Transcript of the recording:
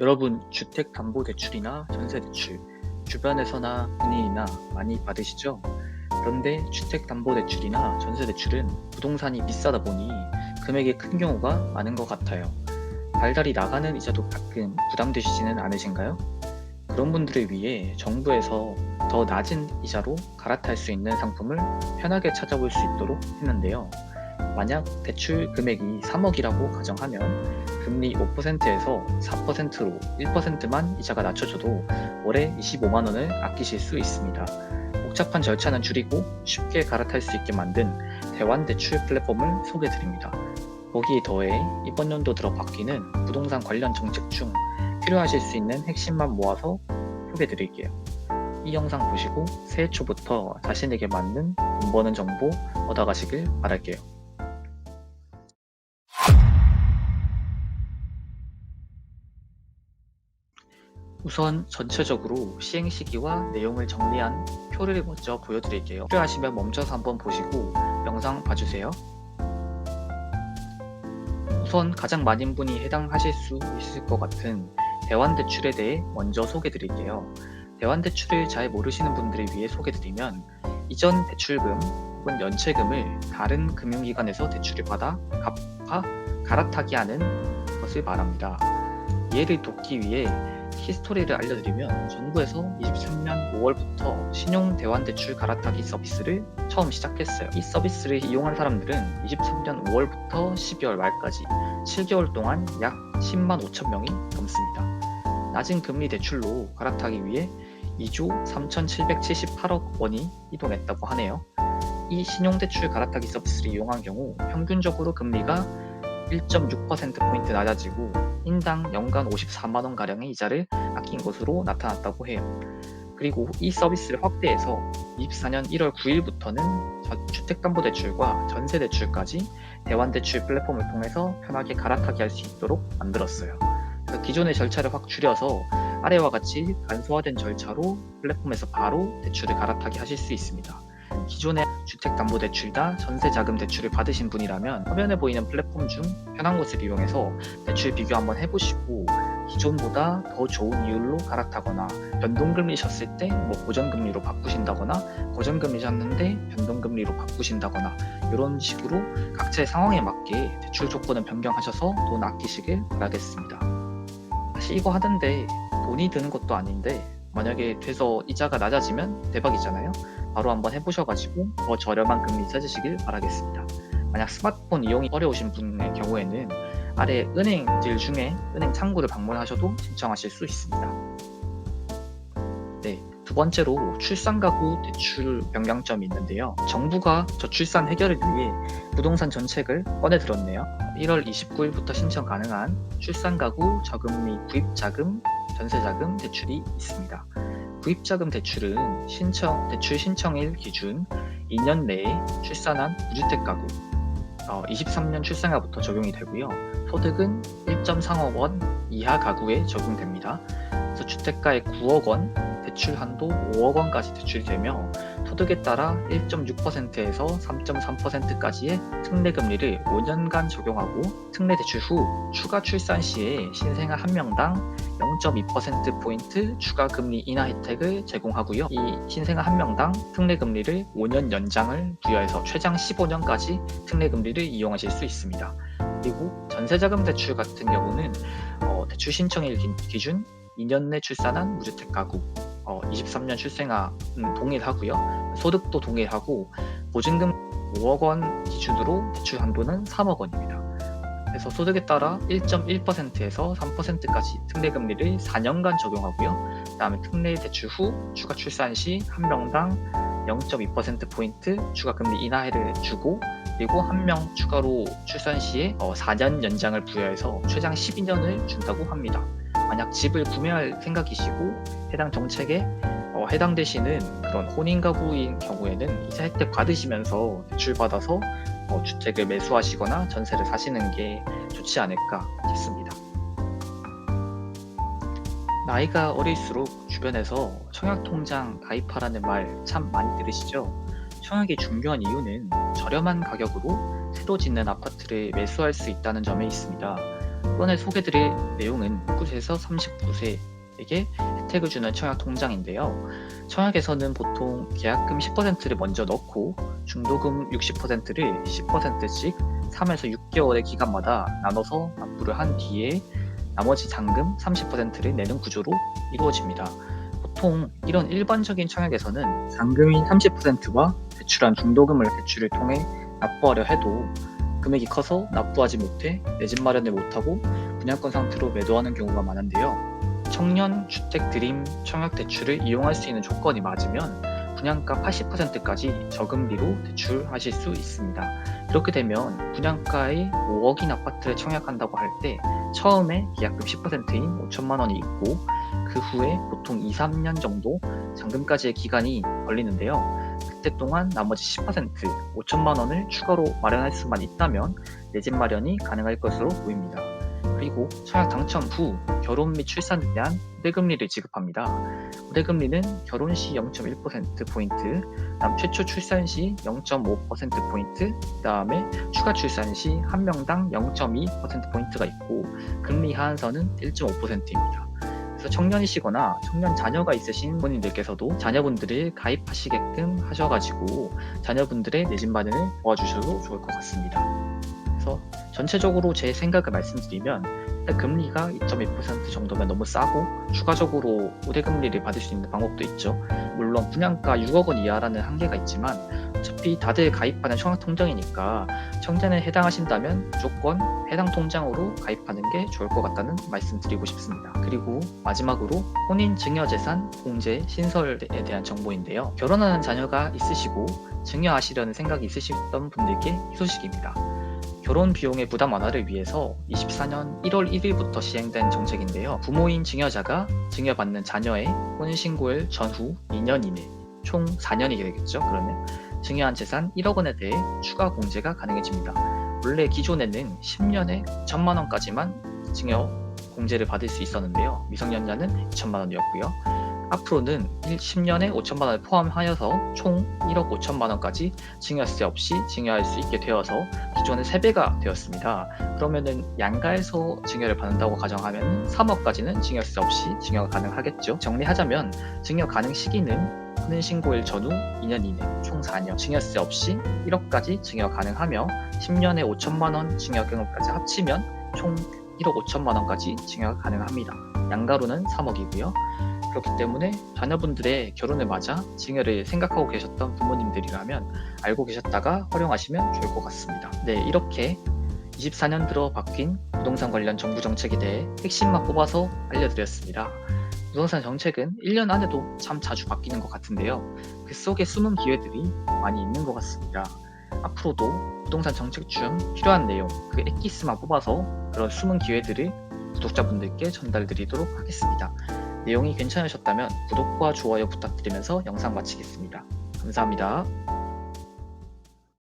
여러분, 주택담보대출이나 전세대출, 주변에서나 본인이나 많이 받으시죠? 그런데 주택담보대출이나 전세대출은 부동산이 비싸다 보니 금액이 큰 경우가 많은 것 같아요. 달달이 나가는 이자도 가끔 부담되시지는 않으신가요? 그런 분들을 위해 정부에서 더 낮은 이자로 갈아탈 수 있는 상품을 편하게 찾아볼 수 있도록 했는데요. 만약 대출 금액이 3억이라고 가정하면 금리 5%에서 4%로 1%만 이자가 낮춰줘도 월에 25만 원을 아끼실 수 있습니다. 복잡한 절차는 줄이고 쉽게 갈아탈 수 있게 만든 대환대출 플랫폼을 소개드립니다. 거기에 더해 이번 연도 들어 바뀌는 부동산 관련 정책 중 필요하실 수 있는 핵심만 모아서 소개드릴게요. 이 영상 보시고 새해 초부터 자신에게 맞는 돈 버는 정보 얻어가시길 바랄게요. 우선 전체적으로 시행 시기와 내용을 정리한 표를 먼저 보여드릴게요. 필요하시면 멈춰서 한번 보시고 영상 봐주세요. 우선 가장 많은 분이 해당하실 수 있을 것 같은 대환대출에 대해 먼저 소개드릴게요. 대환대출을 잘 모르시는 분들을 위해 소개드리면 이전 대출금 혹은 연체금을 다른 금융기관에서 대출을 받아 갚아 갈아타기 하는 것을 말합니다. 이해를 돕기 위해 히스토리를 알려드리면 정부에서 23년 5월부터 신용 대환대출 갈아타기 서비스를 처음 시작했어요. 이 서비스를 이용한 사람들은 23년 5월부터 12월 말까지 7개월 동안 약 10만 5천 명이 넘습니다. 낮은 금리 대출로 갈아타기 위해 2조 3,778억 원이 이동했다고 하네요. 이 신용대출 갈아타기 서비스를 이용한 경우 평균적으로 금리가 1.6%포인트 낮아지고 인당 연간 54만원 가량의 이자를 아낀 것으로 나타났다고 해요. 그리고 이 서비스를 확대해서 24년 1월 9일부터는 주택담보대출과 전세대출까지 대환대출 플랫폼을 통해서 편하게 갈아타기 할 수 있도록 만들었어요. 그래서 기존의 절차를 확 줄여서 아래와 같이 간소화된 절차로 플랫폼에서 바로 대출을 갈아타기 하실 수 있습니다. 기존의 주택담보대출이나 전세자금대출을 받으신 분이라면 화면에 보이는 플랫폼 중 편한 곳을 이용해서 대출 비교 한번 해보시고 기존보다 더 좋은 이율로 갈아타거나 변동금리셨을 때 고정금리로 바꾸신다거나 고정금리셨는데 변동금리로 바꾸신다거나 이런 식으로 각자의 상황에 맞게 대출 조건을 변경하셔서 돈 아끼시길 바라겠습니다. 사실 이거 하던데 돈이 드는 것도 아닌데 만약에 돼서 이자가 낮아지면 대박이잖아요. 바로 한번 해보셔가지고 더 저렴한 금리 찾으시길 바라겠습니다. 만약 스마트폰 이용이 어려우신 분의 경우에는 아래 은행들 중에 은행 창구를 방문하셔도 신청하실 수 있습니다. 네, 두 번째로 출산가구 대출 변경점이 있는데요. 정부가 저출산 해결을 위해 부동산 정책을 꺼내들었네요. 1월 29일부터 신청 가능한 출산가구 저금리 구입자금, 전세자금 대출이 있습니다. 구입자금 대출은 대출 신청일 기준 2년 내에 출산한 무주택 가구 23년 출생아부터 적용이 되고요. 소득은 1.3억 원 이하 가구에 적용됩니다. 그래서 주택가의 9억 원, 대출 한도 5억 원까지 대출이 되며 소득에 따라 1.6%에서 3.3%까지의 특례 금리를 5년간 적용하고 특례 대출 후 추가 출산 시에 신생아 한 명당 0.2%포인트 추가 금리 인하 혜택을 제공하고요. 이 신생아 한 명당 특례 금리를 5년 연장을 부여해서 최장 15년까지 특례 금리를 이용하실 수 있습니다. 그리고 전세자금 대출 같은 경우는 대출 신청일 기준 2년 내 출산한 무주택 가구 23년 출생아 동일하고요. 소득도 동일하고 보증금 5억 원 기준으로 대출 한도는 3억 원입니다. 그래서 소득에 따라 1.1%에서 3%까지 특례 금리를 4년간 적용하고요. 그 다음에 특례 대출 후 추가 출산 시 한 명당 0.2%포인트 추가 금리 인하를 주고 그리고 한 명 추가로 출산 시에 4년 연장을 부여해서 최장 12년을 준다고 합니다. 만약 집을 구매할 생각이시고 해당 정책에 해당되시는 그런 혼인가구인 경우에는 이자 혜택 받으시면서 대출받아서 주택을 매수하시거나 전세를 사시는 게 좋지 않을까 싶습니다. 나이가 어릴수록 주변에서 청약통장 가입하라는 말 참 많이 들으시죠? 청약이 중요한 이유는 저렴한 가격으로 새로 짓는 아파트를 매수할 수 있다는 점에 있습니다. 이번에 소개드릴 내용은 19세에서 39세에게 혜택을 주는 청약통장인데요. 청약에서는 보통 계약금 10%를 먼저 넣고 중도금 60%를 10%씩 3에서 6개월의 기간마다 나눠서 납부를 한 뒤에 나머지 잔금 30%를 내는 구조로 이루어집니다. 보통 이런 일반적인 청약에서는 잔금인 30%와 대출한 중도금을 대출을 통해 납부하려 해도 금액이 커서 납부하지 못해 내 집 마련을 못하고 분양권 상태로 매도하는 경우가 많은데요. 청년 주택 드림 청약 대출을 이용할 수 있는 조건이 맞으면 분양가 80%까지 저금리로 대출하실 수 있습니다. 이렇게 되면 분양가의 5억인 아파트를 청약한다고 할 때 처음에 계약금 10%인 5천만 원이 있고 그 후에 보통 2, 3년 정도 잔금까지의 기간이 걸리는데요. 그때 동안 나머지 10%, 5천만 원을 추가로 마련할 수만 있다면 내 집 마련이 가능할 것으로 보입니다. 그리고 청약 당첨 후 결혼 및 출산에 대한 우대금리를 지급합니다. 우대금리는 결혼 시 0.1%포인트, 남 최초 출산 시 0.5%포인트, 그 다음에 추가 출산 시 한 명당 0.2%포인트가 있고 금리 하한선은 1.5%입니다. 그래서 청년이시거나 청년 자녀가 있으신 부모님들께서도 자녀분들을 가입하시게끔 하셔가지고 자녀분들의 내 집 마련을 도와주셔도 좋을 것 같습니다. 그래서 전체적으로 제 생각을 말씀드리면 일단 금리가 2.2% 정도면 너무 싸고 추가적으로 우대금리를 받을 수 있는 방법도 있죠. 물론 분양가 6억 원 이하라는 한계가 있지만 어차피 다들 가입하는 청약통장이니까 청년에 해당하신다면 무조건 해당 통장으로 가입하는 게 좋을 것 같다는 말씀 드리고 싶습니다. 그리고 마지막으로 혼인증여재산 공제 신설에 대한 정보인데요. 결혼하는 자녀가 있으시고 증여하시려는 생각이 있으셨던 분들께 이 소식입니다. 결혼 비용의 부담 완화를 위해서 24년 1월 1일부터 시행된 정책인데요. 부모인 증여자가 증여받는 자녀의 혼인신고일 전후 2년 이내, 총 4년이 되겠죠. 그러면 증여한 재산 1억 원에 대해 추가 공제가 가능해집니다. 원래 기존에는 10년에 2천만 원까지만 증여 공제를 받을 수 있었는데요. 미성년자는 2천만 원이었고요. 앞으로는 10년에 5천만 원을 포함하여서 총 1억 5천만 원까지 증여세 없이 증여할 수 있게 되어서 기존의 3배가 되었습니다. 그러면은 양가에서 증여를 받는다고 가정하면 3억까지는 증여세 없이 증여가 가능하겠죠. 정리하자면 증여 가능 시기는 혼인신고일 전후 2년 이내 총 4년, 증여세 없이 1억까지 증여 가능하며 10년에 5천만 원 증여금액까지 합치면 총 1억 5천만 원까지 증여가 가능합니다. 양가로는 3억이고요. 그렇기 때문에 자녀분들의 결혼을 맞아 증여를 생각하고 계셨던 부모님들이라면 알고 계셨다가 활용하시면 좋을 것 같습니다. 네, 이렇게 24년 들어 바뀐 부동산 관련 정부 정책에 대해 핵심만 뽑아서 알려드렸습니다. 부동산 정책은 1년 안에도 참 자주 바뀌는 것 같은데요. 그 속에 숨은 기회들이 많이 있는 것 같습니다. 앞으로도 부동산 정책 중 필요한 내용, 그 엑기스만 뽑아서 그런 숨은 기회들을 구독자분들께 전달드리도록 하겠습니다. 내용이 괜찮으셨다면 구독과 좋아요 부탁드리면서 영상 마치겠습니다. 감사합니다.